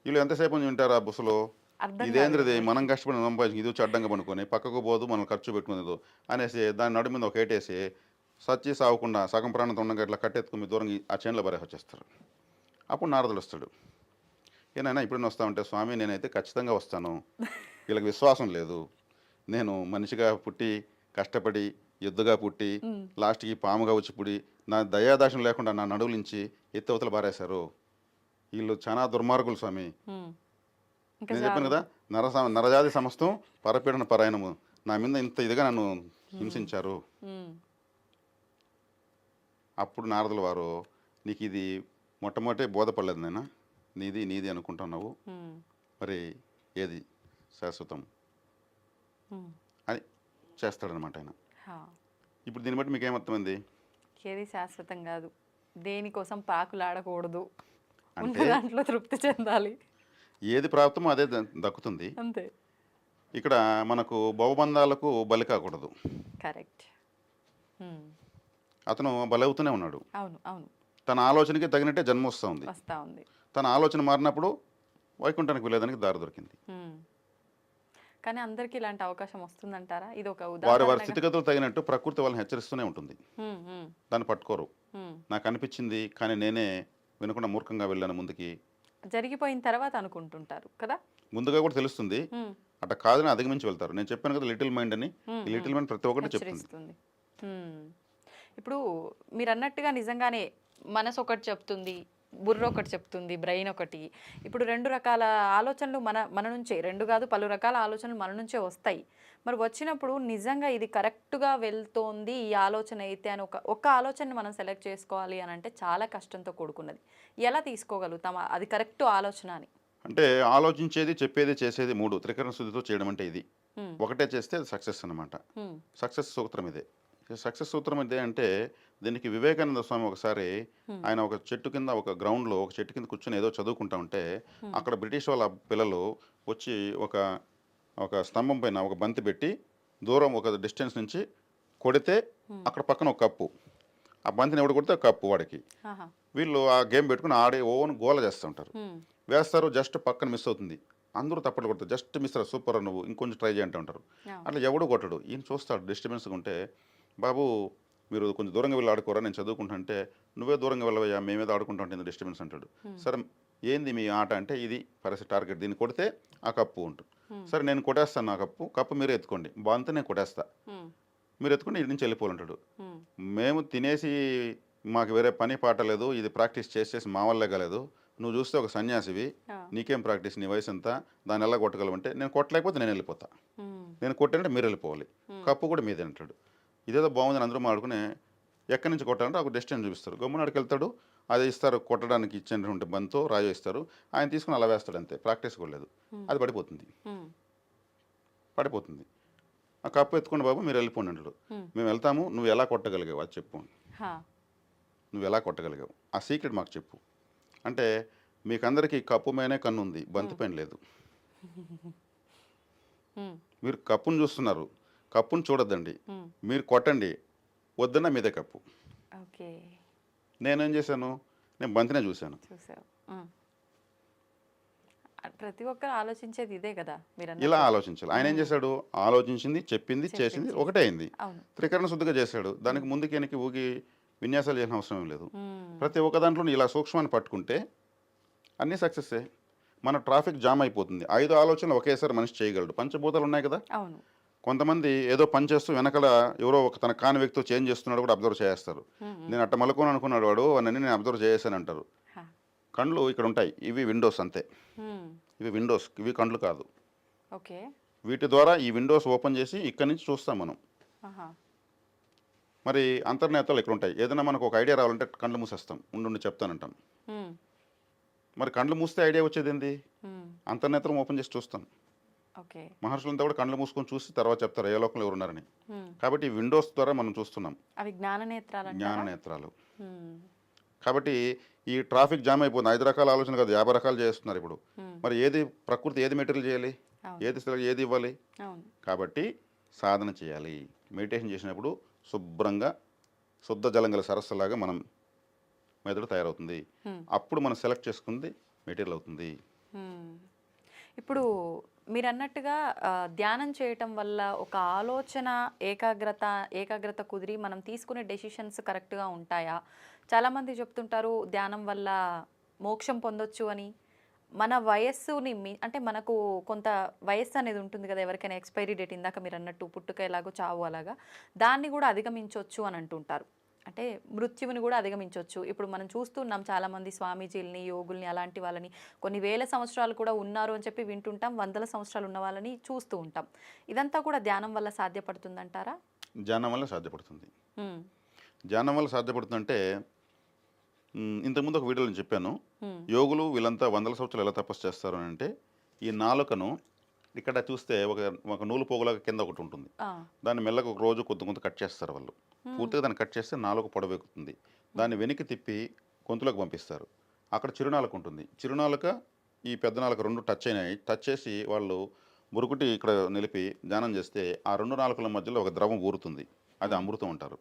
వీళ్ళు ఎంతసేపు వింటారు ఆ బుస్సులో, అర్థం కాదు ఇదేంద్రది కదా. మనం కష్టపడి సంపాదించి ఇది వచ్చి అడ్డంగా పనుకొని పక్కకు పోదు మనం ఖర్చు పెట్టుకునేది అనేసి దాని నడు మీద ఒక ఏటేసి సచ్చి సావకుండా సగం ప్రాణంతో ఉండగా ఇట్లా కట్టెత్తుకుని దూరం ఆ చేనులో బరే వచ్చేస్తారు. అప్పుడు నారదులు వస్తాడు, ఏనైనా ఇప్పుడైనా వస్తామంటే, స్వామి నేనైతే ఖచ్చితంగా వస్తాను, వీళ్ళకి విశ్వాసం లేదు, నేను మనిషిగా పుట్టి కష్టపడి ఎద్దుగా పుట్టి లాస్ట్కి పాముగా వచ్చి పుడి నా దయాదాశం లేకుండా నా నడువులించి ఎత్తవతలు బారేశారు, వీళ్ళు చాలా దుర్మార్గులు స్వామి. ఇంకా నేను చెప్పాను కదా, నరజాతి సమస్తం పరపీడన పరాయణము, నా మీద ఇంత ఇదిగా నన్ను హింసించారు. అప్పుడు నారదుల వారు, నీకు ఇది మొట్టమొదటి బోధపడలేదు నాయన, నీది అనుకుంటున్నావు, మరి ఏది శాశ్వతం అని చేస్తాడనమాట ఆయన. ఇప్పుడు దీన్ని బట్టి మీకు ఏమర్థమైంది? ఏది శాశ్వతం కాదు, దేనికోసం పాకులాడకూడదు, ఉన్న అంటే దాంట్లో తృప్తి చెందాలి ఏది ప్రాప్తమో అదే దక్కుతుంది. అంతే. ఇక్కడ మనకు భవబంధాలకు బలి కాకూడదు. కరెక్ట్. అతను బలవుతూనే ఉన్నాడు. అవును అవును, తన ఆలోచనకి తగినట్టే జన్మ వస్తూ ఉంది. వస్తా ఉంది. తన ఆలోచన మారినప్పుడు వైకుంఠానికి వెళ్ళేదానికి దారి దొరికింది. కానీ అందరికి ఇలాంటి అవకాశం వస్తుందంటారా? ఇది ఒక వారి వారి ఉదాహరణ. స్థితిగతులు తగినట్టు ప్రకృతి వాళ్ళని హెచ్చరిస్తూనే ఉంటుంది, దాన్ని పట్టుకోరు. నాకు అనిపించింది కానీ నేనే వినకుండా మూర్ఖంగా వెళ్ళాను ముందుకి, జరిగిపోయిన తర్వాత అనుకుంటుంటారు కదా. ముందుగా కూడా తెలుస్తుంది, అట్లా కాదని అధిగమించి వెళ్తారు. నేను చెప్పాను కదా లిటిల్ మైండ్ అని, ఈ లిటిల్ మైండ్ ప్రతి ఒక్కటి చెప్తుంది. హెచ్చరిస్తుంది. ఇప్పుడు మీరు అన్నట్టుగా నిజంగానే మనసు ఒకటి చెప్తుంది, బుర్ర ఒకటి చెప్తుంది, బ్రెయిన్ ఒకటి. ఇప్పుడు 2 రకాల ఆలోచనలు మన నుంచే, 2 కాదు పలు రకాల ఆలోచనలు మన నుంచే వస్తాయి. మరి వచ్చినప్పుడు నిజంగా ఇది కరెక్ట్గా వెళ్తోంది ఈ ఆలోచన అయితే అని ఒక ఆలోచనని మనం సెలెక్ట్ చేసుకోవాలి అని అంటే చాలా కష్టంతో కూడుకున్నది. ఎలా తీసుకోగలుగుతాం అది కరెక్ట్ ఆలోచన అని? అంటే ఆలోచించేది, చెప్పేది, చేసేది 3 త్రికరణ శుద్ధితో చేయడం అంటే ఇది. ఒకటే చేస్తే అది సక్సెస్ అనమాట. సక్సెస్ సూత్రం ఇదే. సక్సెస్ సూత్రం ఇదే అంటే దీనికి వివేకానంద స్వామి ఒకసారి ఆయన ఒక చెట్టు కింద, ఒక గ్రౌండ్లో ఒక చెట్టు కింద కూర్చొని ఏదో చదువుకుంటా ఉంటే అక్కడ బ్రిటిష్ వాళ్ళ పిల్లలు వచ్చి ఒక స్తంభం పైన ఒక బంతి పెట్టి దూరం ఒక డిస్టెన్స్ నుంచి కొడితే అక్కడ పక్కన ఒక కప్పు, ఆ బంతిని ఎవడు కొడితే కప్పు వాడికి. వీళ్ళు ఆ గేమ్ పెట్టుకుని ఆడి ఓన్ గోల చేస్తూ ఉంటారు. వేస్తారు, జస్ట్ పక్కన మిస్ అవుతుంది, అందరూ తప్పట్లు కొడతారు, జస్ట్ మిస్ రా, సూపర్ నువ్వు ఇంకొంచెం ట్రై చేయంటూ ఉంటారు. అట్లా ఎవడు కొట్టడు. ఈయన చూస్తాడు డిస్టర్బెన్స్గా ఉంటే, బాబు మీరు కొంచెం దూరంగా వెళ్ళి ఆడుకోరా, నేను చదువుకుంటుంటే, నువ్వే దూరంగా వెళ్ళవయ్యా, మేమేదో ఆడుకుంటా ఉంటుంది డిస్టర్బెన్స్ అంటాడు. సరే ఏంది మీ ఆట అంటే, ఇది పరిస్థితి టార్గెట్, దీన్ని కొడితే ఆ కప్పు ఉంటుంది. సరే నేను కొట్టేస్తాను, నా కప్పు మీరే ఎత్తుకోండి, బాగుంటే నేను కొట్టేస్తా, మీరు ఎత్తుకుని ఇటు నుంచి వెళ్ళిపోవాలంటాడు. మేము తినేసి మాకు వేరే పని పాట లేదు, ఇది ప్రాక్టీస్ చేసి మా వల్లే కాలేదు, నువ్వు చూస్తే ఒక సన్యాసివి, నీకేం ప్రాక్టీస్, నీ వయసు ఎంత, దాన్ని ఎలా కొట్టగలవంటే, నేను కొట్టలేకపోతే నేను వెళ్ళిపోతా, నేను కొట్టానంటే మీరు వెళ్ళిపోవాలి, కప్పు కూడా మీదే అంటాడు. ఇదేదో బాగుందని అందరూ మాడుకుని ఎక్కడి నుంచి కొట్టాలంటే ఒక డిస్టెన్స్ చూపిస్తారు, గమ్మునాడికి వెళ్తాడు, అది ఇస్తారు కొట్టడానికి ఇచ్చినటువంటి బంతో రాజో ఇస్తారు, ఆయన తీసుకుని అలా వేస్తాడు అంతే, ప్రాక్టీస్ కూడా లేదు, అది పడిపోతుంది. ఆ కప్పు ఎత్తుకోండి బాబు మీరు వెళ్ళిపోండి అంటాడు. మేము వెళ్తాము, నువ్వు ఎలా కొట్టగలిగావు అది చెప్పు, నువ్వు ఎలా కొట్టగలిగావు ఆ సీక్రెట్ మాకు చెప్పు అంటే, మీకందరికీ కప్పు మీదనే కన్ను ఉంది, బంతి పైన లేదు, మీరు కప్పును చూస్తున్నారు, కప్పును చూడొద్దండి, మీరు కొట్టండి, వద్దన్నా మీదే కప్పు. నేనేం చేశాను, నేను బంతినే చూశాను. ప్రతి ఒక్కరు ఆలోచించేది ఇదే కదా, ఇలా ఆలోచించాలి. ఆయన ఏం చేశాడు, ఆలోచించింది, చెప్పింది, చేసింది ఒకటే అయింది, త్రికరణ శుద్ధిగా చేశాడు. దానికి ముందుకి వెనక్కి ఊగి విన్యాసాలు చేసిన అవసరం లేదు. ప్రతి ఒక్క దాంట్లో ఇలా సూక్ష్మాన్ని పట్టుకుంటే అన్నీ సక్సెస్సే. మన ట్రాఫిక్ జామ్ అయిపోతుంది, 5 ఆలోచనలు ఒకేసారి మనిషి చేయగలడు. పంచభూతాలు ఉన్నాయి కదా, కొంతమంది ఏదో పని చేస్తూ వెనకాల ఎవరో ఒక తన కాని వ్యక్తితో చేంజ్ చేస్తున్నాడు కూడా అబ్జర్వ్ చేస్తారు. నేను అట్ట మలుకోని అనుకున్నాడు వాడు అని నేను అబ్జర్వ్ చేశాను అంటారు. కండ్లు ఇక్కడ ఉంటాయి, ఇవి విండోస్ అంతే, ఇవి విండోస్, ఇవి కండ్లు కాదు. వీటి ద్వారా ఈ విండోస్ ఓపెన్ చేసి ఇక్కడి నుంచి చూస్తాం మనం. మరి అంతర్నేతాలు ఇక్కడ ఉంటాయి, ఏదైనా మనకు ఒక ఐడియా రావాలంటే కండ్లు మూసేస్తాం, ఉండి చెప్తానంటాం. మరి కండ్లు మూస్తే ఐడియా వచ్చేది ఏంది, అంతర్నేత్రం ఓపెన్ చేసి చూస్తాం. ఓకే. మహర్షులంతా కూడా కళ్ళు మూసుకొని చూసి తర్వాత చెప్తారు ఏ లోకంలో ఎవరున్నారని. హ్మ్. కాబట్టి ఈ విండోస్ ద్వారా మనం చూస్తున్నాం అవి జ్ఞాన నేత్రాలంటారా? జ్ఞాన నేత్రాలు. హ్మ్. కాబట్టి ఈ ట్రాఫిక్ జామ్ అయిపోతుంది. 5 రకాల ఆలోచన కాదు 50 రకాలు చేస్తున్నారు ఇప్పుడు. హ్మ్. మరి ఏది ప్రకృతి ఏది మెటీరియల్ చేయాలి, అవును. ఏది ఇవ్వాలి? అవును. కాబట్టి సాధన చేయాలి. మెడిటేషన్ చేసినప్పుడు శుభ్రంగా శుద్ధ జలం గల సరస్సులాగా మనం మెదడు తయారవుతుంది. హ్మ్. అప్పుడు మనం సెలెక్ట్ చేసుకుంది మెటీరియల్ అవుతుంది. హ్మ్. ఇప్పుడు మీరన్నట్టుగా ధ్యానం చేయటం వల్ల ఒక ఆలోచన ఏకాగ్రత కుదిరి మనం తీసుకునే డెసిషన్స్ కరెక్ట్‌గా ఉంటాయా? చాలామంది చెప్తుంటారు ధ్యానం వల్ల మోక్షం పొందొచ్చు అని. మన వయస్సుని అంటే మనకు కొంత వయస్సు అనేది ఉంటుంది కదా! ఎవరికైనా ఎక్స్‌పైరీ డేట్ ఇందాక మీరన్నట్టు పుట్టుక ఎలాగో చావు అలాగా. దాన్ని గూడా అధిగమించొచ్చు అని అంటుంటారు. అంటే మృత్యువుని గూడా అధిగమించొచ్చు. ఇప్పుడు మనం చూస్తున్నాం చాలామంది స్వామీజీలని, యోగుల్ని అలాంటి వాళ్ళని కొన్ని వేల సంవత్సరాలు కూడా ఉన్నారు అని చెప్పి వింటుంటాం. వందల సంవత్సరాలు ఉన్న వాళ్ళని చూస్తూ ఉంటాం. ఇదంతా కూడా ధ్యానం వల్ల సాధ్యపడుతుందంటారా? ధ్యానం వల్ల సాధ్యపడుతుంది. హ్మ్. ధ్యానం వల్ల సాధ్యపడుతుందంటే ఇంతకుముందు ఒక వీడియోలో నేను చెప్పాను. హ్మ్. యోగులు వీళ్ళంతా వందల సంవత్సరాలు ఎలా తపస్సు చేస్తారు అని అంటే ఈ నాలుకను ఇక్కడ చూస్తే ఒక ఒక నూలు పోగులాగా కింద ఒకటి ఉంటుంది. ఆ! దాన్ని మెల్లగా ఒక రోజు కొంత కట్ చేస్తారు వాళ్ళు. హ్మ్. పూర్తిగా దాన్ని కట్ చేస్తే నాలుక పొడవెక్కుతుంది. దాన్ని వెనక్కి తిప్పి గొంతులోకి పంపిస్తారు. అక్కడ చిరునాలుక ఉంటుంది. చిరునాలుక ఈ పెద్ద నాలుక 2 టచ్ అయినాయి. టచ్ చేసి వాళ్ళు మురుగుటి ఇక్కడ నిలిపి ధ్యానం చేస్తే ఆ 2 నాలుకల మధ్యలో ఒక ద్రవం ఊరుతుంది. అది హ్మ్. అమృతం అంటారు.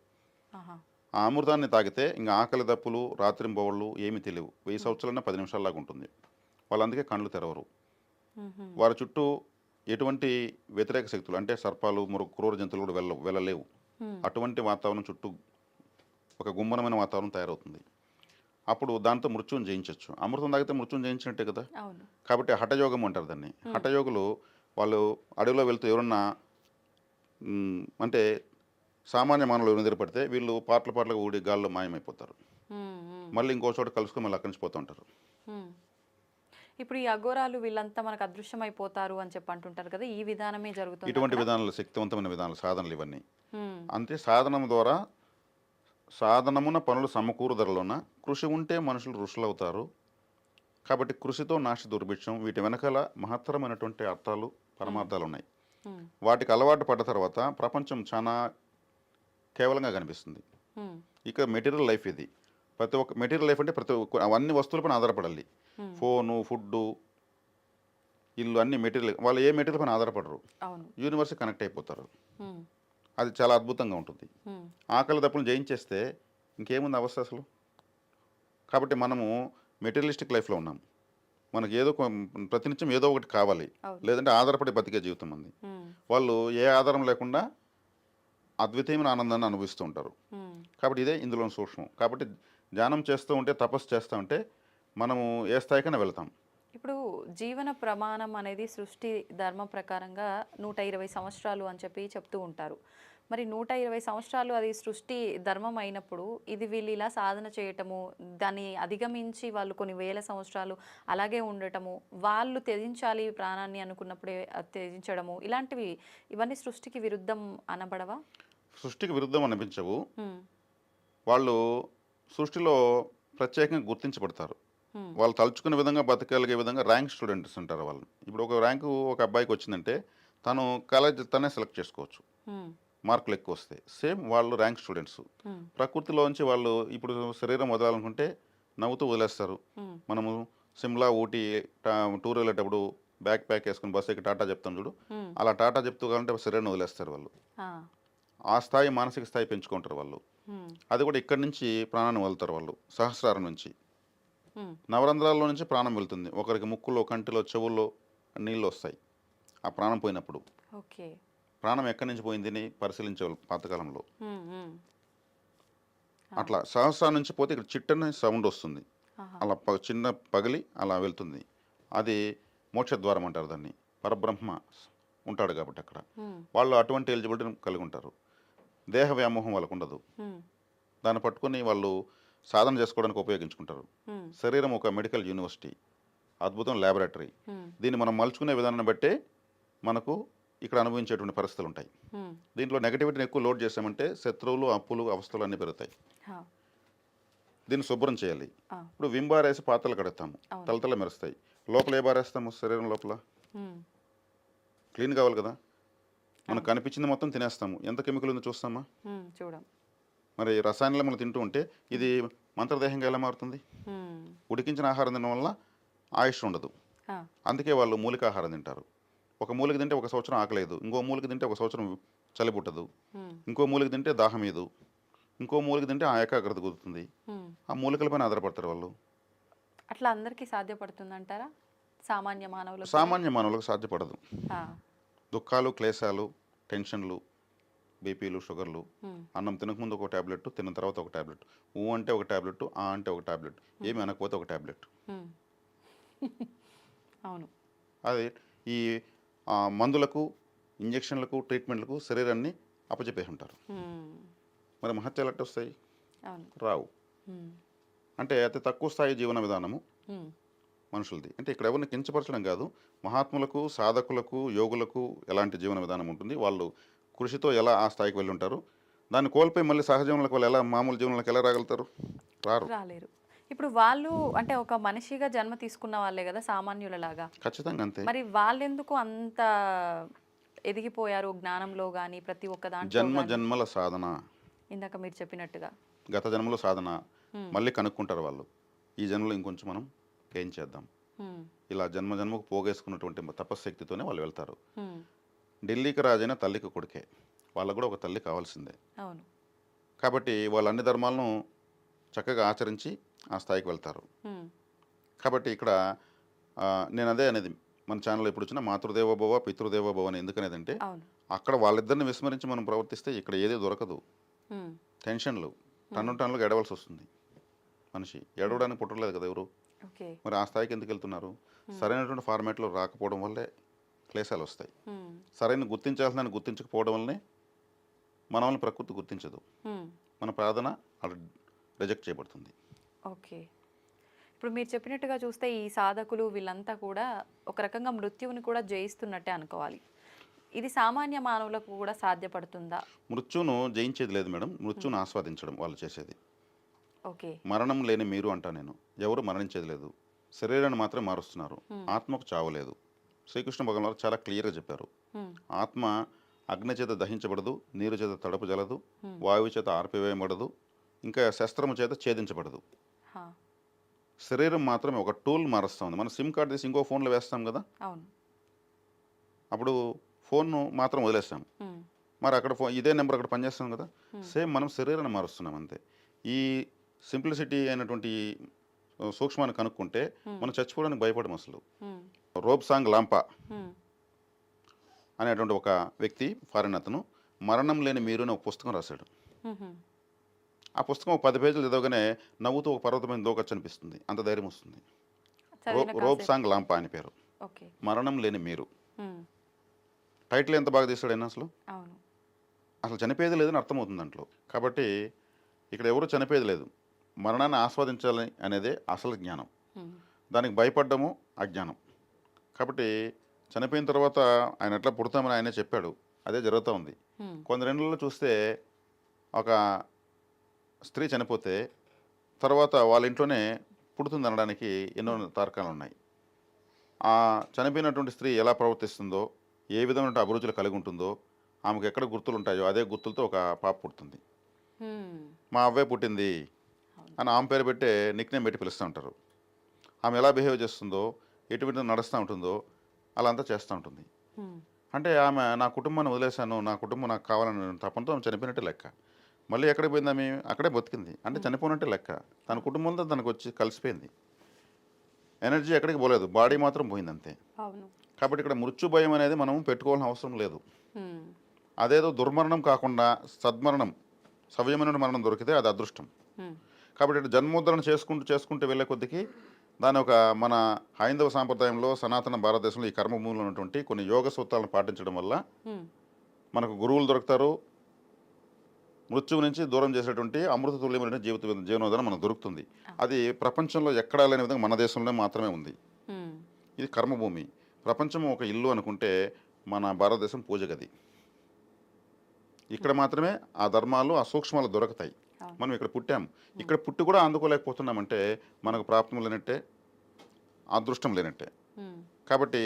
ఆహా! ఆ అమృతాన్ని తాగితే ఇంక ఆకలి దప్పులు రాత్రింబవళ్ళు ఏమీ తెలియవు. 1000 హ్మ్. సంవత్సరాలన్నా 10 నిమిషాల్లాగా ఉంటుంది. వాళ్ళందుకే కళ్ళు తెరవరు. హుహు. వారి చుట్టూ ఎటువంటి వ్యతిరేక శక్తులు అంటే సర్పాలు, క్రూర జంతువులు కూడా వెళ్ళలేవు. హ్మ్. అటువంటి వాతావరణం చుట్టూ ఒక గుమ్మనమైన వాతావరణం తయారవుతుంది. అప్పుడు దాంతో మృత్యువుని జయించొచ్చు. అమృతం తాగితే మృత్యువుని జయించినట్టే కదా! అవును. కాబట్టి హఠయోగం అంటారు దాన్ని. హ్మ్. హఠయోగులు వాళ్ళు అడవిలో వెళ్తూ ఎవరన్నా అంటే సామాన్య మానవులు ఎవరైనా ఎదురుపడితే వీళ్ళు పాటలుగా ఊడి గాల్లో మాయమైపోతారు. హ్మ్. హ్మ్. మళ్ళీ ఇంకో చోట కలుసుకొని మళ్ళీ అక్కడి నుంచి పోతూ ఉంటారు. హ్మ్. ఇప్పుడు ఈ అఘోరాలు వీళ్ళంతా మనకు అదృశ్యమైపోతారు అని చెప్పి అంటుంటారు కదా! ఈ విధానమే ఇటువంటి జరుగుతుందంటారా? విధానాలు శక్తివంతమైన విధానాలు సాధనలు ఇవన్నీ. హ్మ్. అంటే సాధనమున పనులు సమకూరుదరలోన కృషి ఉంటే మనుషులు ఋషులవుతారు. కాబట్టి కృషితో నాశ దుర్భిక్షం వీటి వెనకాల మహత్తరమైనటువంటి అర్థాలు హ్మ్. పరమార్థాలు ఉన్నాయి. హ్మ్. వాటికి అలవాటు పడ్డ తర్వాత ప్రపంచం చాలా కేవలంగా కనిపిస్తుంది. హ్మ్. ఇక మెటీరియల్ లైఫ్ ఇది. ప్రతి ఒక్క మెటీరియల్ లైఫ్ అంటే అవన్నీ వస్తువులపైన ఆధారపడాలి. హ్మ్. ఫోను, ఫుడ్డు, ఇల్లు అన్ని మెటీరియల్. వాళ్ళు ఏ మెటీరియల్ పైన ఆధారపడరు. అవును. యూనివర్స్ కనెక్ట్ అయిపోతారు. హ్మ్. అది చాలా అద్భుతంగా ఉంటుంది. హ్మ్. ఆకలి దప్పులను జయించేస్తే ఇంకేముంది అవస్థ అసలు. కాబట్టి మనము మెటీరియలిస్టిక్ లైఫ్లో ఉన్నాం. మనకి ఏదో ప్రతినిత్యం ఏదో ఒకటి కావాలి. అవును. లేదంటే ఆధారపడి బతికే జీవితం ఉంది. హ్మ్. వాళ్ళు ఏ ఆధారం లేకుండా అద్వితీయమైన ఆనందాన్ని అనుభవిస్తూ ఉంటారు. హ్మ్. కాబట్టి ఇదే ఇందులోని సూక్ష్మం. కాబట్టి ధ్యానం చేస్తూ ఉంటే, తపస్సు చేస్తూ ఉంటే మనము ఏ స్థాయికైనా వెళ్తాం. ఇప్పుడు జీవన ప్రమాణం అనేది సృష్టి ధర్మం ప్రకారంగా 120 సంవత్సరాలు అని చెప్పి చెప్తూ ఉంటారు. మరి 120 సంవత్సరాలు అది సృష్టి ధర్మం అయినప్పుడు ఇది వీళ్ళు ఇలా సాధన చేయటము, దాన్ని అధిగమించి వాళ్ళు కొన్ని వేల సంవత్సరాలు అలాగే ఉండటము, వాళ్ళు త్యజించాలి ప్రాణాన్ని అనుకున్నప్పుడే త్యజించడము ఇలాంటివి ఇవన్నీ సృష్టికి విరుద్ధం అనబడవా? సృష్టికి విరుద్ధం అనిపించవు. హ్మ్. వాళ్ళు సృష్టిలో ప్రత్యేకంగా గుర్తించబడతారు. హ్మ్. వాళ్ళు తలుచుకునే విధంగా బతకగలిగే విధంగా ర్యాంక్ స్టూడెంట్స్ ఉంటారు వాళ్ళు. ఇప్పుడు ఒక ర్యాంకు ఒక అబ్బాయికి వచ్చిందంటే తను కాలేజ్ తనే సెలెక్ట్ చేసుకోవచ్చు. హ్మ్. మార్కులు ఎక్కువ వస్తాయి. సేమ్ వాళ్ళు ర్యాంక్ స్టూడెంట్స్. హ్మ్. ప్రకృతిలోంచి వాళ్ళు ఇప్పుడు శరీరం వదలాలనుకుంటే నవ్వుతూ వదిలేస్తారు. హ్మ్. మనము సిమ్లా, ఊటీ టూర్ వెళ్ళేటప్పుడు బ్యాక్ ప్యాక్ వేసుకుని బస్సు ఎక్కి టాటా చెప్తాం చూడు. హ్మ్. అలా టాటా చెప్తూ కావాలంటే శరీరాన్ని వదిలేస్తారు వాళ్ళు. ఆ! ఆ స్థాయి మానసిక స్థాయి పెంచుకుంటారు వాళ్ళు. హ్మ్. అది కూడా ఇక్కడి నుంచి ప్రాణాన్ని వదులుతారు వాళ్ళు సహస్రారం నుంచి. హ్మ్. నవరంధ్రాల్లో నుంచి ప్రాణం వెళ్తుంది. ఒకరికి ముక్కులో, కంటిలో, చెవుల్లో నీళ్ళు వస్తాయి. ఆ ప్రాణం పోయినప్పుడు. ఓకే. ప్రాణం ఎక్కడి నుంచి పోయిందని పరిశీలించేవాళ్ళు పాతకాలంలో. హ్మ్. హ్మ్. ఆ! అట్లా సహస్రారం నుంచి పోతే ఇక్కడ చిట్టని సౌండ్ వస్తుంది. ఆహా! అలా చిన్న పగిలి అలా వెళ్తుంది. అది మోక్షద్వారం అంటారు దాన్ని. పరబ్రహ్మ ఉంటాడు కాబట్టి అక్కడ. హ్మ్. వాళ్ళు అటువంటి ఎలిజిబిలిటీని కలిగి ఉంటారు. దేహ వ్యామోహం వాళ్ళకు ఉండదు. హ్మ్. దాన్ని పట్టుకొని వాళ్ళు సాధన చేసుకోవడానికి ఉపయోగించుకుంటారు. హ్మ్. శరీరం ఒక మెడికల్ యూనివర్సిటీ, అద్భుతం ల్యాబొరేటరీ. హ్మ్. దీన్ని మనం మలుచుకునే విధానాన్ని బట్టే మనకు ఇక్కడ అనుభవించేటువంటి పరిస్థితులు ఉంటాయి. హ్మ్. దీంట్లో నెగటివిటీని ఎక్కువ లోడ్ చేసామంటే శత్రువులు, అప్పులు, అవస్థలు అన్నీ పెరుగుతాయి. ఆ! దీన్ని శుభ్రం చేయాలి. ఆ! ఇప్పుడు విమ్ బార్ వేసి పాత్రలు కడతాము, అవును. తలతల మెరుస్తాయి. లోపల ఏ బార్ వేస్తాము శరీరం లోపల? హ్మ్. క్లీన్ కావాలి కదా. మనకు కనిపించింది మొత్తం తినేస్తాము, ఎంత కెమికల్ ఉందో చూస్తామా? చూడం. మరి రసాయనాలు మనం తింటూ ఉంటే ఇది మంత్రదేహంగా ఎలా మారుతుంది? ఉడికించిన ఆహారం తినడం వల్ల ఆయుష్ ఉండదు. అందుకే వాళ్ళు మూలికాహారం తింటారు. ఒక మూలిక తింటే ఒక సంవత్సరం ఆకలేదు, ఇంకో మూలిక తింటే ఒక సంవత్సరం చలి పుట్టదు, ఇంకో మూలిక తింటే దాహం ఏదు, ఇంకో మూలిక తింటే ఆ ఏకాగ్రత కుదురుతుంది. ఆ మూలికలపైన ఆధారపడతారు వాళ్ళు. అట్లా అందరికీ సాధ్యపడుతుందంటారా? సామాన్య మానవులకు? సామాన్య మానవులకు సాధ్యపడదు. దుఃఖాలు, క్లేశాలు, టెన్షన్లు, బీపీలు, షుగర్లు, అన్నం తినకముందు ఒక ట్యాబ్లెట్, తిన్న తర్వాత ఒక ట్యాబ్లెట్, ఊ అంటే ఒక ట్యాబ్లెట్, ఆ అంటే ఒక ట్యాబ్లెట్, ఏమి అనకపోతే ఒక ట్యాబ్లెట్. అవును. అది ఈ మందులకు, ఇంజక్షన్లకు, ట్రీట్మెంట్లకు శరీరాన్ని అప్పచెప్పేసి ఉంటారు. మరి మహత్యాలు ఎట్ట వస్తాయి? రావు. అంటే అతి తక్కువ స్థాయి జీవన విధానము మనుషులది. అంటే ఇక్కడ ఎవరిని కించపరచడం కాదు, మహాత్ములకు, సాధకులకు, యోగులకు ఎలాంటి జీవన విధానం ఉంటుంది, వాళ్ళు కృషితో ఎలా ఆ స్థాయికి వెళ్ళి ఉంటారు, దాన్ని కోల్పోయి మళ్ళీ సహజీవనంలోకి వాళ్ళు ఎలా మామూలు జీవనంలోకి ఎలా రాగలుగుతారు? రాలేరు. ఇప్పుడు వాళ్ళు అంటే ఒక మనిషిగా జన్మ తీసుకున్న వాళ్ళే కదా సామాన్యులలాగా. ఖచ్చితంగా అంతే. మరి వాళ్ళెందుకు అంత ఎదిగిపోయారు జ్ఞానంలో కానీ ప్రతి ఒక్క దాంట్లో? జన్మ జన్మల సాధన. ఇందాక మీరు చెప్పినట్టుగా గత జన్మలో సాధన మళ్ళీ కనుక్కుంటారు వాళ్ళు. ఈ జన్మలో ఇంకొంచెం మనం ఏం చేద్దాం, ఇలా జన్మ జన్మకు పోగేసుకున్నటువంటి తపశ్శక్తితోనే వాళ్ళు వెళ్తారు. ఢిల్లీకి రాజైన తల్లికి కొడుకే, వాళ్ళకు కూడా ఒక తల్లి కావాల్సిందే. అవును. కాబట్టి వాళ్ళు అన్ని ధర్మాలను చక్కగా ఆచరించి ఆ స్థాయికి వెళ్తారు. కాబట్టి ఇక్కడ నేను అదే అనేది, మన ఛానల్లో ఎప్పుడు వచ్చినా మాతృదేవోభవ పితృదేవోభవ అని ఎందుకనేదంటే, అక్కడ వాళ్ళిద్దరిని విస్మరించి మనం ప్రవర్తిస్తే ఇక్కడ ఏది దొరకదు. టెన్షన్లు, టన్నులుగా ఎడవలసి వస్తుంది. మనిషి ఎడవడానికి పుట్టలేదు కదా ఎవరు. మరి ఆ స్థాయికి ఎందుకు వెళ్తున్నారు? సరైనటువంటి ఫార్మాట్లో రాకపోవడం వల్లే క్లేశాలు వస్తాయి. సరైన గుర్తించాల్సిన గుర్తించకపోవడం వల్లనే మనల్ని ప్రకృతి గుర్తించదు, మన ప్రార్థన రిజెక్ట్ చేయబడుతుంది. ఓకే. ఇప్పుడు మీరు చెప్పినట్టుగా చూస్తే ఈ సాధకులు వీళ్ళంతా కూడా ఒక రకంగా మృత్యువుని కూడా జయిస్తున్నట్టే అనుకోవాలి. ఇది సామాన్య మానవులకు కూడా సాధ్యపడుతుందా? మృత్యువును జయించేది లేదు మేడం, మృత్యువును ఆస్వాదించడం వాళ్ళు చేసేది. ఓకే. మరణం లేని మీరు అంటా నేను, ఎవరు మరణించేది లేదు, శరీరాన్ని మాత్రం మారుస్తున్నారు, ఆత్మకు చావలేదు. శ్రీకృష్ణ భగవాన్ చాలా క్లియర్గా చెప్పారు, ఆత్మ అగ్ని చేత దహించబడదు, నీరు చేత తడపు జలదు, వాయువు చేత ఆర్పివేయబడదు, ఇంకా శస్త్రము చేత ఛేదించబడదు. శరీరం మాత్రమే ఒక టూల్ మారుస్తుంది. మనం సిమ్ కార్డు తీసి ఇంకో ఫోన్లో వేస్తాం కదా, అప్పుడు ఫోన్ను మాత్రం వదిలేస్తాం, మరి అక్కడ ఇదే నెంబర్ అక్కడ పనిచేస్తాం కదా. సేమ్ మనం శరీరాన్ని మారుస్తున్నాం అంతే. ఈ సింప్లిసిటీ అయినటువంటి సూక్ష్మాన్ని కనుక్కుంటే మనం చచ్చిపోవడానికి భయపడం అసలు. రోబ్సాంగ్ లాంపా అనేటువంటి ఒక వ్యక్తి, ఫారిన్ అతను, మరణం లేని మీరు అని ఒక పుస్తకం రాశాడు. ఆ పుస్తకం 10 పేజీలు చదవగానే నవ్వుతూ ఒక పర్వతమైన దూకొచ్చు అనిపిస్తుంది, అంత ధైర్యం వస్తుంది. రోబ్సాంగ్ లాంపా అని పేరు, మరణం లేని మీరు. టైటిల్ ఎంత బాగా తీస్తాడైనా అసలు చనిపోయేది లేదని అర్థమవుతుంది దాంట్లో. కాబట్టి ఇక్కడ ఎవరు చనిపోయేది లేదు, మరణాన్ని ఆస్వాదించాలి అనేదే అసలు జ్ఞానం. దానికి భయపడ్డము అజ్ఞానం. కాబట్టి చనిపోయిన తర్వాత ఆయన ఎట్లా పుడతామని ఆయనే చెప్పాడు, అదే జరుగుతూ ఉంది. కొందరేళ్ళలో చూస్తే ఒక స్త్రీ చనిపోతే తర్వాత వాళ్ళ ఇంట్లోనే పుడుతుంది అనడానికి ఎన్నో తార్కాలు ఉన్నాయి. ఆ చనిపోయినటువంటి స్త్రీ ఎలా ప్రవర్తిస్తుందో, ఏ విధమైన అభిరుచులు కలిగి ఉంటుందో, ఆమెకు ఎక్కడ గుర్తులు ఉంటాయో అదే గుర్తులతో ఒక పాప పుడుతుంది. మా అవ్వే పుట్టింది అని ఆమె పేరు పెట్టే నిక్నేమ్ పెట్టి పిలుస్తూ ఉంటారు. ఆమె ఎలా బిహేవ్ చేస్తుందో, ఎటువంటి నడుస్తూ ఉంటుందో అలా అంతా చేస్తూ ఉంటుంది. అంటే ఆమె నా కుటుంబాన్ని వదిలేశాను, నా కుటుంబం నాకు కావాలని తప్పంతో ఆమె చనిపోయినట్టే లెక్క. మళ్ళీ ఎక్కడికి పోయింది ఆమె? అక్కడే బతికింది, అంటే చనిపోయినట్టే లెక్క. తన కుటుంబంతో తనకు వచ్చి కలిసిపోయింది, ఎనర్జీ ఎక్కడికి పోలేదు, బాడీ మాత్రం పోయింది అంతే. కాబట్టి ఇక్కడ మృత్యు భయం అనేది మనం పెట్టుకోవాల్సిన అవసరం లేదు. అదేదో దుర్మరణం కాకుండా సద్మరణం, సవ్యమైన మరణం దొరికితే అది అదృష్టం. కాబట్టి ఇక్కడ జన్మోద్ధరణ చేసుకుంటూ వెళ్ళే కొద్దికి దాని ఒక మన హైందవ సాంప్రదాయంలో, సనాతన భారతదేశంలో ఈ కర్మభూమిలో ఉన్నటువంటి కొన్ని యోగ సూత్రాలను పాటించడం వల్ల మనకు గురువులు దొరుకుతారు, మృత్యువు నుంచి దూరం చేసేటువంటి అమృత తుల్యమైన జీవనోధానం మనకు దొరుకుతుంది. అది ప్రపంచంలో ఎక్కడా లేని విధంగా మన దేశంలో మాత్రమే ఉంది. ఇది కర్మభూమి. ప్రపంచం ఒక ఇల్లు అనుకుంటే మన భారతదేశం పూజ గది. ఇక్కడ మాత్రమే ఆ ధర్మాలు, ఆ సూక్ష్మాలు దొరుకుతాయి. మనం ఇక్కడ పుట్టాం, ఇక్కడ పుట్టి కూడా అందుకోలేకపోతున్నామంటే మనకు ప్రాప్తం లేనట్టే, అదృష్టం లేనట్టే. కాబట్టి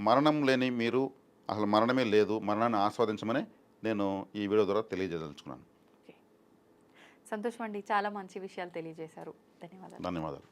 మరణం లేని మీరు అసలు మరణమే లేదు, మరణాన్ని ఆస్వాదించమని నేను ఈ వీడియో ద్వారా తెలియజేయదలుచుకున్నాను. ఓకే, సంతోషం అండి, చాలా మంచి విషయాలు తెలియజేశారు. ధన్యవాదాలు. ధన్యవాదాలు.